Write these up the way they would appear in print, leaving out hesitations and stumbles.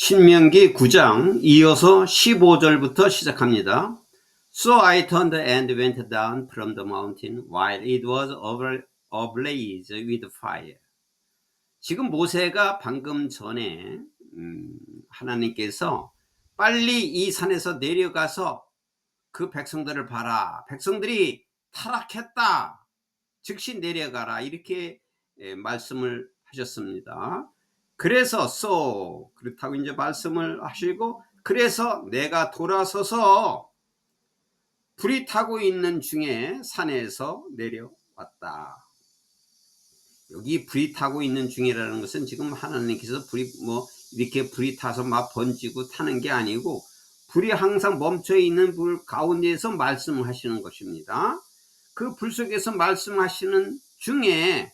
신명기 9장 이어서 15절부터 시작합니다. So I turned and went down from the mountain while it was ablaze with fire. 지금 모세가 방금 전에 하나님께서 빨리 이 산에서 내려가서 그 백성들을 봐라. 백성들이 타락했다. 즉시 내려가라. 이렇게 말씀을 하셨습니다. 그래서 그렇다고 이제 말씀을 하시고, 그래서 내가 돌아서서 불이 타고 있는 중에 산에서 내려왔다. 여기 불이 타고 있는 중이라는 것은 지금 하나님께서 불이 이렇게 불이 타서 막 번지고 타는 게 아니고, 불이 항상 멈춰 있는 불 가운데에서 말씀을 하시는 것입니다. 그 불 속에서 말씀하시는 중에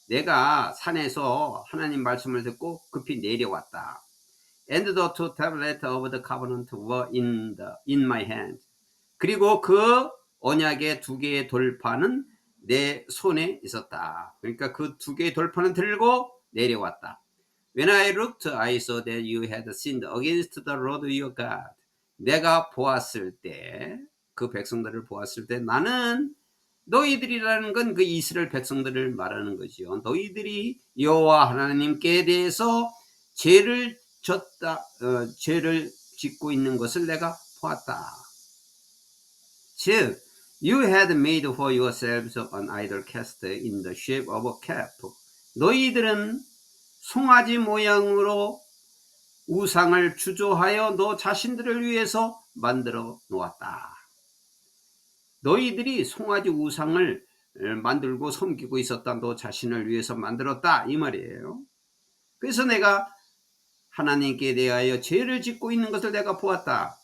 내가 산에서 하나님 말씀을 듣고 급히 내려왔다. And the two tablets of the covenant were in my hand. 그리고 그 언약의 두 개의 돌판은 내 손에 있었다. 그러니까 그 두 개의 돌판을 들고 내려왔다. When I looked, I saw that you had sinned against the Lord your God. 내가 보았을 때, 그 백성들을 보았을 때, 나는 너희들이라는 건 그 이스라엘 백성들을 말하는 거지요. 너희들이 여호와 하나님께 대해서 죄를 짓고 있는 것을 내가 보았다. 즉, you had made for yourselves an idol cast in the shape of a calf. 너희들은 송아지 모양으로 우상을 주조하여 너 자신들을 위해서 만들어 놓았다. 너희들이 송아지 우상을 만들고 섬기고 있었다. 너 자신을 위해서 만들었다. 이 말이에요. 그래서 내가 하나님께 대하여 죄를 짓고 있는 것을 내가 보았다.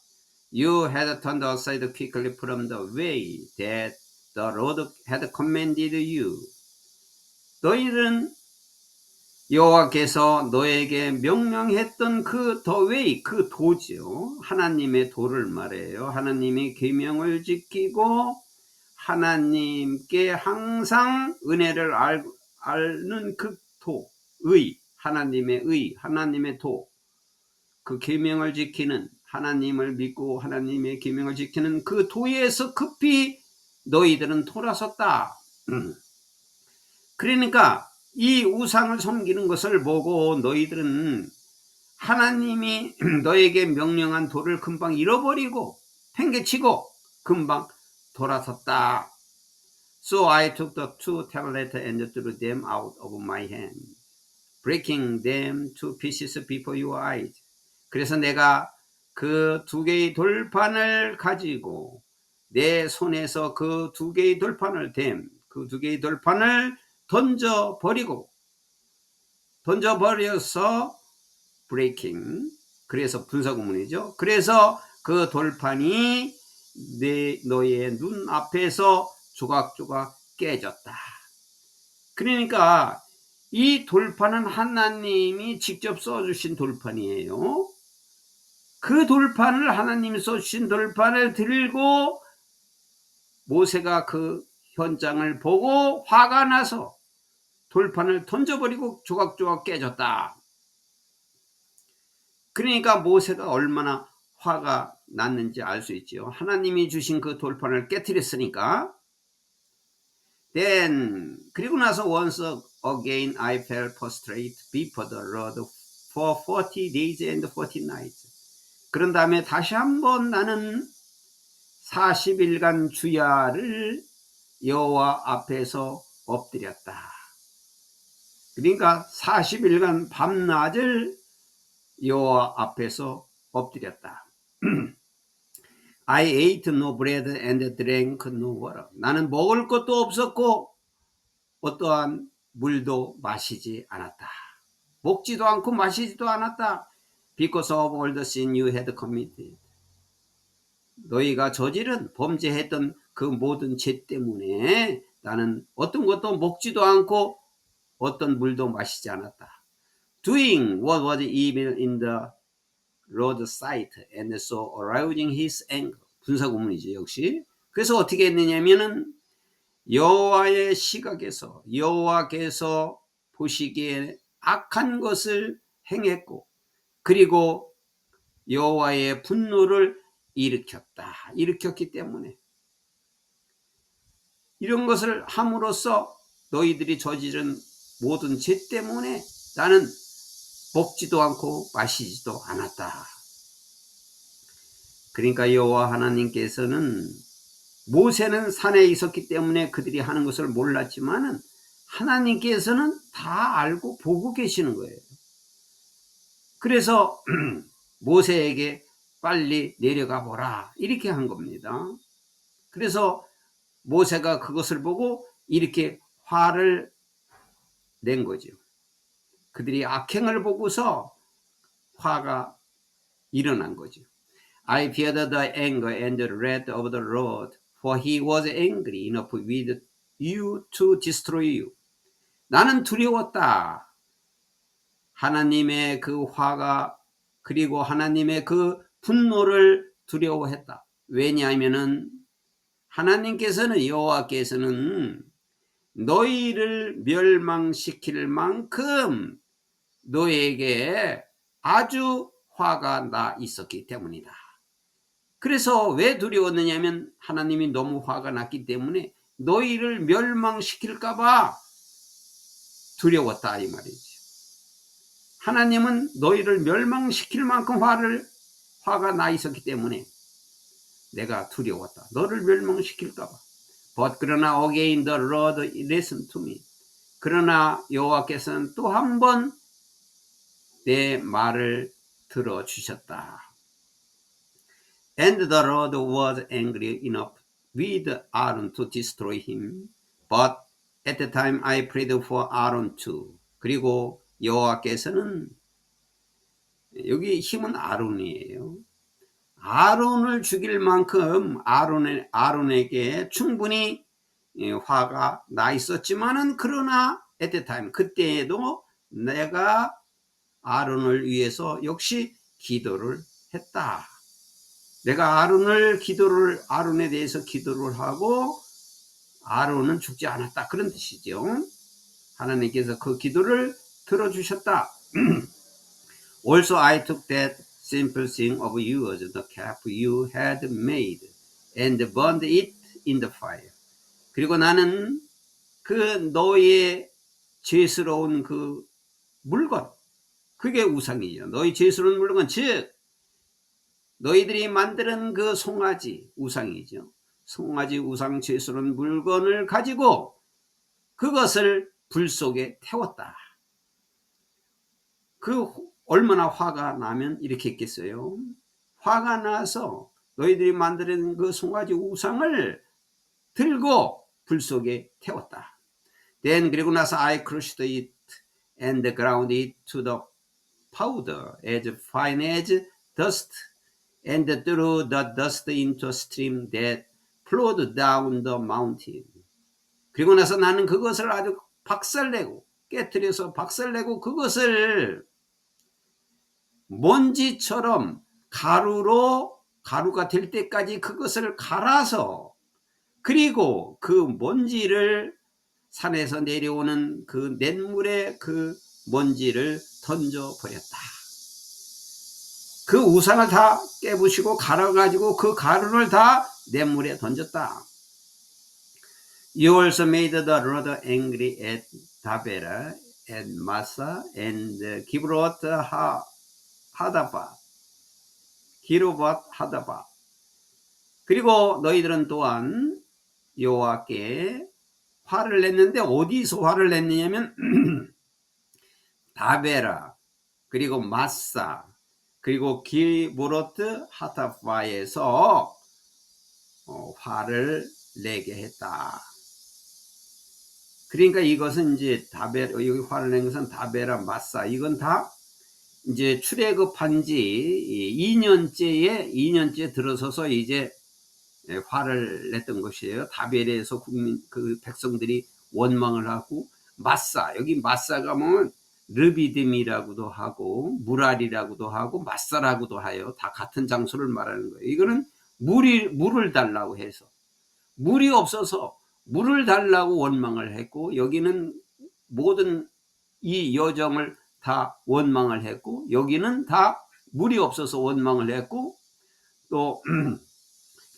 You had turned aside quickly from the way that the Lord had commanded you. 너희들은 여호와께서 너에게 명령했던 그 the way, 그 도죠. 하나님의 도를 말해요. 하나님의 계명을 지키고 하나님께 항상 은혜를 알는 그 도, 하나님의 도, 그 계명을 지키는, 하나님을 믿고 하나님의 계명을 지키는 그 도에서 급히 너희들은 돌아섰다. 그러니까 이 우상을 섬기는 것을 보고 너희들은 하나님이 너에게 명령한 도를 금방 잃어버리고 팽개치고 금방 돌아섰다. So I took the two tablets and threw them out of my hand, breaking them to pieces before your eyes. 그래서 내가 그 두 개의 돌판을 가지고 내 손에서 그 두 개의 돌판을 던져버려서 breaking, 그래서 분사구문이죠. 그래서 그 돌판이 너의 눈 앞에서 조각조각 깨졌다. 그러니까 이 돌판은 하나님이 직접 써주신 돌판이에요. 그 돌판을, 하나님이 써주신 돌판을 들고 모세가 그 현장을 보고 화가 나서 돌판을 던져버리고 조각조각 깨졌다. 그러니까 모세가 얼마나 화가 났는지 알 수 있지요. 하나님이 주신 그 돌판을 깨트렸으니까. Then, 그리고 나서 once again I fell prostrate before the Lord for 40 days and 40 nights. 그런 다음에 다시 한번 나는 40일간 주야를 여호와 앞에서 엎드렸다. 그러니까 40일간 밤낮을 여호와 앞에서 엎드렸다. I ate no bread and drank no water. 나는 먹을 것도 없었고 어떠한 물도 마시지 않았다. 먹지도 않고 마시지도 않았다. Because of all the sin you had committed. 너희가 저지른, 범죄했던 그 모든 죄 때문에 나는 어떤 것도 먹지도 않고 어떤 물도 마시지 않았다. Doing what was evil in the Lord's sight and so arousing his anger. 분사구문이죠, 역시. 그래서 어떻게 했느냐면은 여호와의 시각에서, 여호와께서 보시기에 악한 것을 행했고 그리고 여호와의 분노를 일으켰기 때문에, 이런 것을 함으로써 너희들이 저지른 모든 죄 때문에 나는 먹지도 않고 마시지도 않았다. 그러니까 여호와 하나님께서는, 모세는 산에 있었기 때문에 그들이 하는 것을 몰랐지만은 하나님께서는 다 알고 보고 계시는 거예요. 그래서 모세에게 빨리 내려가 보라 이렇게 한 겁니다. 그래서 모세가 그것을 보고 이렇게 화를 낸 거죠. 그들이 악행을 보고서 화가 일어난 거죠. I feared the anger and the wrath of the Lord, for he was angry enough with you to destroy you. 나는 두려웠다. 하나님의 그 화가, 그리고 하나님의 그 분노를 두려워했다. 왜냐하면은 하나님께서는, 여호와께서는 너희를 멸망시킬 만큼 너에게 아주 화가 나 있었기 때문이다. 그래서 왜 두려웠느냐면 하나님이 너무 화가 났기 때문에 너희를 멸망시킬까 봐 두려웠다 이 말이죠. 하나님은 너희를 멸망시킬 만큼 화가 나 있었기 때문에 내가 두려웠다. 너를 멸망시킬까 봐. But 그러나 again the Lord listened to me. 그러나 여호와께서는 또 한 번 내 말을 들어주셨다. And the Lord was angry enough with Aaron to destroy him. But at the time I prayed for Aaron too. 그리고 여호와께서는, 여기 힘은 아론이에요. 아론을 죽일 만큼 아론에게 충분히 화가 나 있었지만은, 그러나 at the time, 그때에도 내가 아론을 위해서 역시 기도를 했다. 내가 아론에 대해서 기도를 하고 아론은 죽지 않았다. 그런 뜻이죠. 하나님께서 그 기도를 들어주셨다. Also I took that simple thing of yours, the calf you had made, and burned it in the fire. 그리고 나는 그 너의 죄스러운 그 물건, 그게 우상이죠. 너희 죄스러운 물건, 즉 너희들이 만드는 그 송아지, 우상이죠. 송아지 우상 죄스러운 물건을 가지고 그것을 불 속에 태웠다. 그 얼마나 화가 나면 이렇게 했겠어요. 화가 나서 너희들이 만드는 그 송아지 우상을 들고 불 속에 태웠다. Then 그리고 나서 I crushed it and ground it to the powder as fine as dust, and threw the dust into a stream that flowed down the mountain. 그리고 나서 나는 그것을 아주 박살내고, 깨트려서 박살내고, 그것을 먼지처럼 가루가 될 때까지 그것을 갈아서, 그리고 그 먼지를, 산에서 내려오는 그 냇물에 그 먼지를 던져버렸다. 그 우상을 다 깨부시고 갈아가지고 그 가루를 다 냇물에 던졌다. You also made the Lord angry at Dabera and Massa and Kibrot 하다바. 그리고 너희들은 또한 여호와께 화를 냈는데, 어디서 화를 냈느냐면 다베라, 그리고 마사, 그리고 기브로트 하다바에서 화를 내게 했다. 그러니까 이것은 이제 여기 화를 낸 것은 다베라, 마사, 이건 다 이제 출애굽한 지 2년째 들어서서 이제 화를 냈던 것이에요. 다벨에서 그 백성들이 원망을 하고, 마사, 여기 마사가 뭐 르비딤이라고도 하고 무랄이라고도 하고 마사라고도 하여 다 같은 장소를 말하는 거예요. 이거는 물을 달라고 해서, 물이 없어서 물을 달라고 원망을 했고, 여기는 모든 이 여정을 다 원망을 했고, 여기는 다 물이 없어서 원망을 했고, 또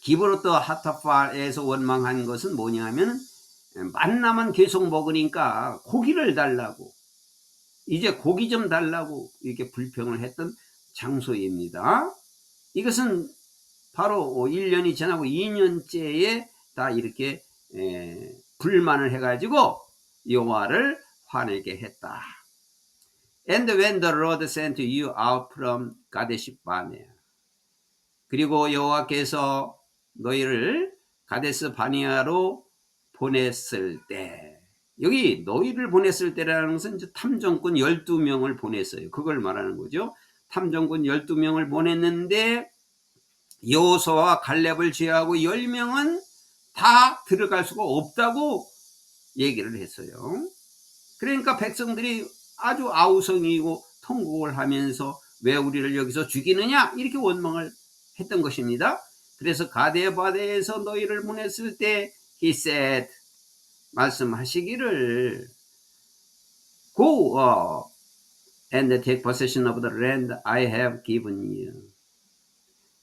기브로트 하타파에서 원망한 것은 뭐냐면 만나만 계속 먹으니까 고기를 달라고, 이제 고기 좀 달라고 이렇게 불평을 했던 장소입니다. 이것은 바로 1년이 지나고 2년째에 다 이렇게 불만을 해가지고 여호와를 화내게 했다. And when the Lord sent you out from 가데시 바네아, 그리고 여호와께서 너희를 가데스 바니아로 보냈을 때, 여기 너희를 보냈을 때라는 것은 이제 탐정꾼 12명을 보냈어요. 그걸 말하는 거죠. 탐정꾼 12명을 보냈는데 여호수아와 갈렙을 제외하고 10명은 다 들어갈 수가 없다고 얘기를 했어요. 그러니까 백성들이 아주 아우성이고 통곡을 하면서 왜 우리를 여기서 죽이느냐 이렇게 원망을 했던 것입니다. 그래서 가데바데에서 너희를 보냈을 때 he said, 말씀하시기를 go and take possession of the land I have given you.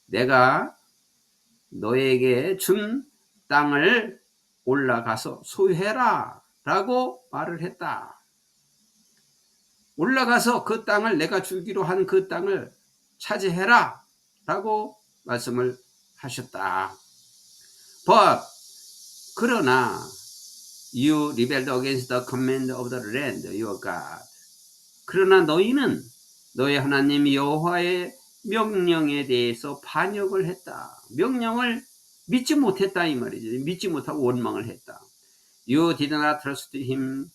내가 너에게 준 땅을 올라가서 소유해라 라고 말을 했다. 올라가서 그 땅을, 내가 주기로 한 그 땅을 차지해라 라고 말씀을 하셨다. But 그러나 you rebelled against the command of the Lord your God. 그러나 너희는 너희 하나님 여호와의 명령에 대해서 반역을 했다. 명령을 믿지 못했다 이 말이죠. 믿지 못하고 원망을 했다. You did not trust him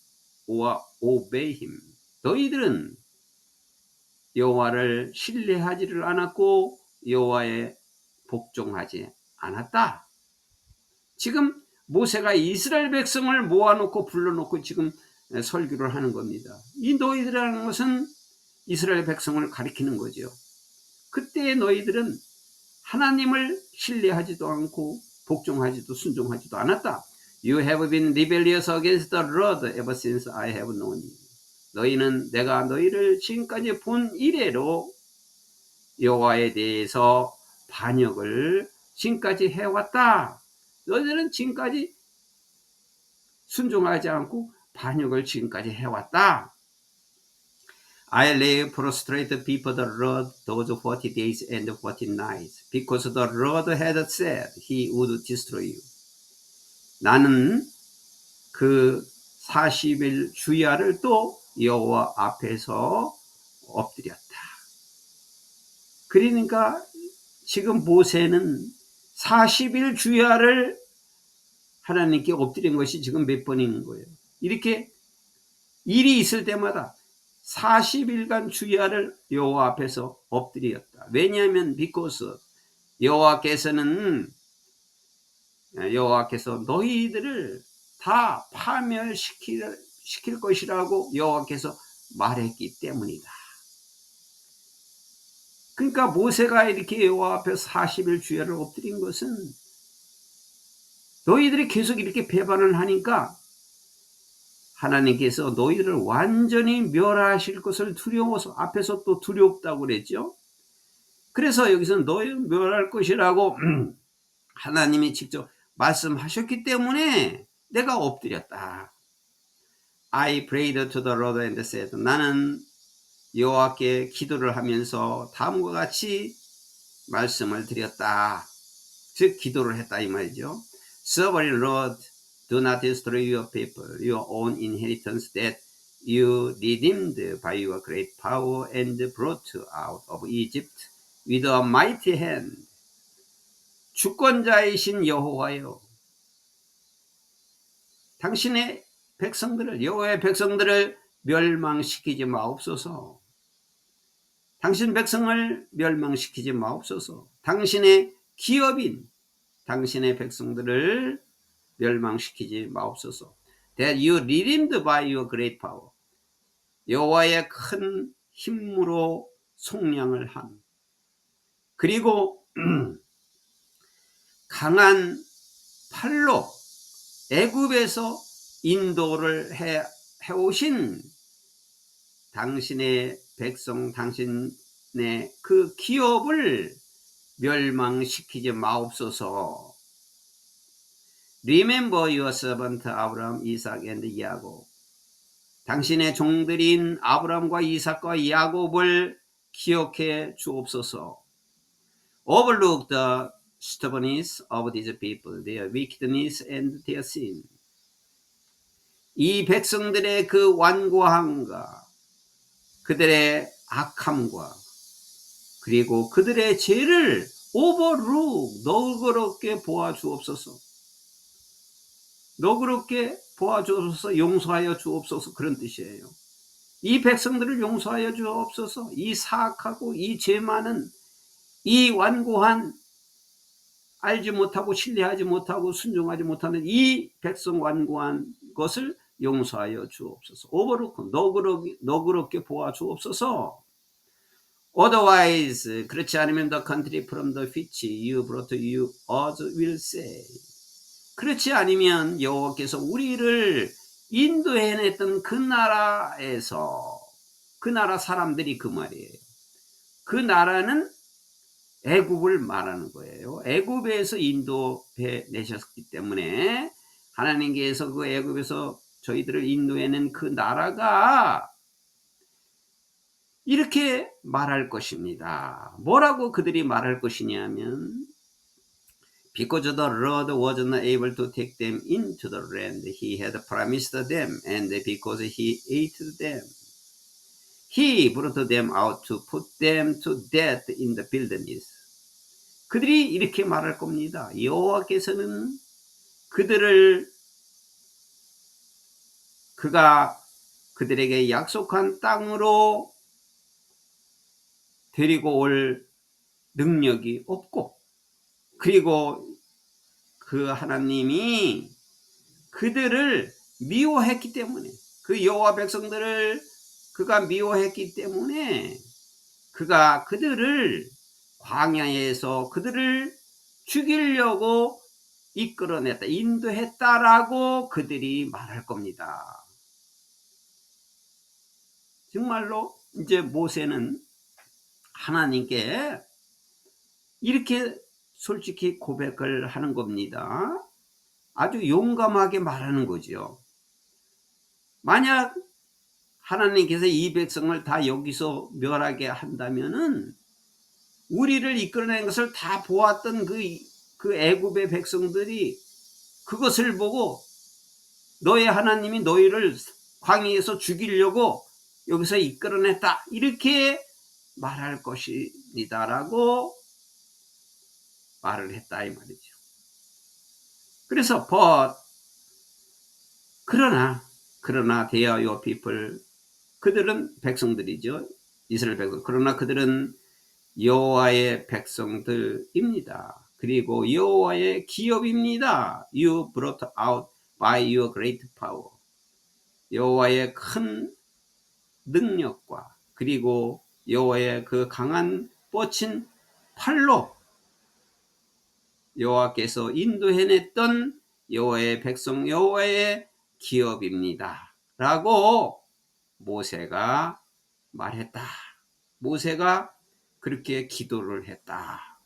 or obey him. 너희들은 여호와를 신뢰하지를 않았고 여호와에 복종하지 않았다. 지금 모세가 이스라엘 백성을 모아놓고 불러놓고 지금 설교를 하는 겁니다. 이 너희들이라는 것은 이스라엘 백성을 가리키는 거죠. 그때 너희들은 하나님을 신뢰하지도 않고 복종하지도 순종하지도 않았다. You have been rebellious against the Lord ever since I have known you. 너희는 내가 너희를 지금까지 본 이래로 여호와에 대해서 반역을 지금까지 해왔다. 너희들은 지금까지 순종하지 않고 반역을 지금까지 해왔다. I lay prostrate before the Lord those 40 days and 40 nights, because the Lord had said he would destroy you. 나는 그 40일 주야를 또 여호와 앞에서 엎드렸다. 그러니까 지금 모세는 40일 주야를 하나님께 엎드린 것이 지금 몇 번인 거예요. 이렇게 일이 있을 때마다 40일간 주야를 여호와 앞에서 엎드렸다. 왜냐하면 because 여호와께서 너희들을 다 파멸시킬 것이라고 여호와께서 말했기 때문이다. 그러니까 모세가 이렇게 여호와 앞에 40일 주야를 엎드린 것은 너희들이 계속 이렇게 배반을 하니까 하나님께서 너희들을 완전히 멸하실 것을 두려워서, 앞에서 또 두렵다고 그랬죠. 그래서 여기서는 너희를 멸할 것이라고 하나님이 직접 말씀하셨기 때문에 내가 엎드렸다. I prayed to the Lord and said, 나는 여호와께 기도를 하면서 다음과 같이 말씀을 드렸다. 즉 기도를 했다 이 말이죠. Sovereign Lord, do not destroy your people, your own inheritance that you redeemed by your great power and brought out of Egypt with a mighty hand. 주권자이신 여호와여, 당신의 백성들을, 여호와의 백성들을 멸망시키지 마옵소서. 당신 백성을 멸망시키지 마옵소서. 당신의 기업인 당신의 백성들을 멸망시키지 마옵소서. That you redeemed by your great power. 여호와의 큰 힘으로 속량을 한, 그리고 강한 팔로 애굽에서 인도를 해오신 당신의 백성 당신의 그 기업을 멸망시키지 마옵소서. Remember your servant Abraham, Isaac and Jacob. 당신의 종들인 아브람과 이삭과 야곱을 기억해 주옵소서. Overlook the stubbornness of these people, their wickedness and their sin. 이 백성들의 그 완고함과 그들의 악함과 그리고 그들의 죄를 overlook, 너그럽게 보아 주옵소서. 너그럽게 보아 주옵소서. 용서하여 주옵소서. 그런 뜻이에요. 이 백성들을 용서하여 주옵소서. 이 사악하고 이 죄 많은 이 완고한 알지 못하고 신뢰하지 못하고 순종하지 못하는 이 백성 완고한 것을 용서하여 주옵소서. 오버로크 너그럽게 보아 주옵소서. Otherwise, 그렇지 않으면 the country from the which you brought you us will say. 그렇지 아니면 여호와께서 우리를 인도해냈던 그 나라에서, 그 나라 사람들이 그 말이에요. 그 나라는 애굽을 말하는 거예요. 애굽에서 인도해 내셨기 때문에 하나님께서 그 애굽에서 저희들을 인도해낸 그 나라가 이렇게 말할 것입니다. 뭐라고 그들이 말할 것이냐면 Because the Lord was not able to take them into the land he had promised them, and because he hated them, he brought them out to put them to death in the wilderness. 그들이 이렇게 말할 겁니다. 여호와께서는 그들을 그가 그들에게 약속한 땅으로 데리고 올 능력이 없고, 그리고 그 하나님이 그들을 미워했기 때문에, 그 여호와 백성들을 그가 미워했기 때문에 그가 그들을 광야에서 그들을 죽이려고 이끌어냈다, 인도했다라고 그들이 말할 겁니다. 정말로 이제 모세는 하나님께 이렇게 솔직히 고백을 하는 겁니다. 아주 용감하게 말하는 거죠. 만약 하나님께서 이 백성을 다 여기서 멸하게 한다면은 우리를 이끌어낸 것을 다 보았던 그 애굽의 백성들이 그것을 보고 너의 하나님이 너희를 광야에서 죽이려고 여기서 이끌어냈다, 이렇게 말할 것입니다라고 말을 했다 이 말이죠. 그래서 그러나 they are your people. 그들은 백성들이죠. 이스라엘 백성. 그러나 그들은 여호와의 백성들입니다. 그리고 여호와의 기업입니다. You brought out by your great power. 여호와의 큰 능력과 그리고 여호와의 그 강한 뻗친 팔로 여호와께서 인도해냈던 여호와의 백성, 여호와의 기업입니다 라고 모세가 말했다. 모세가 그렇게 기도를 했다.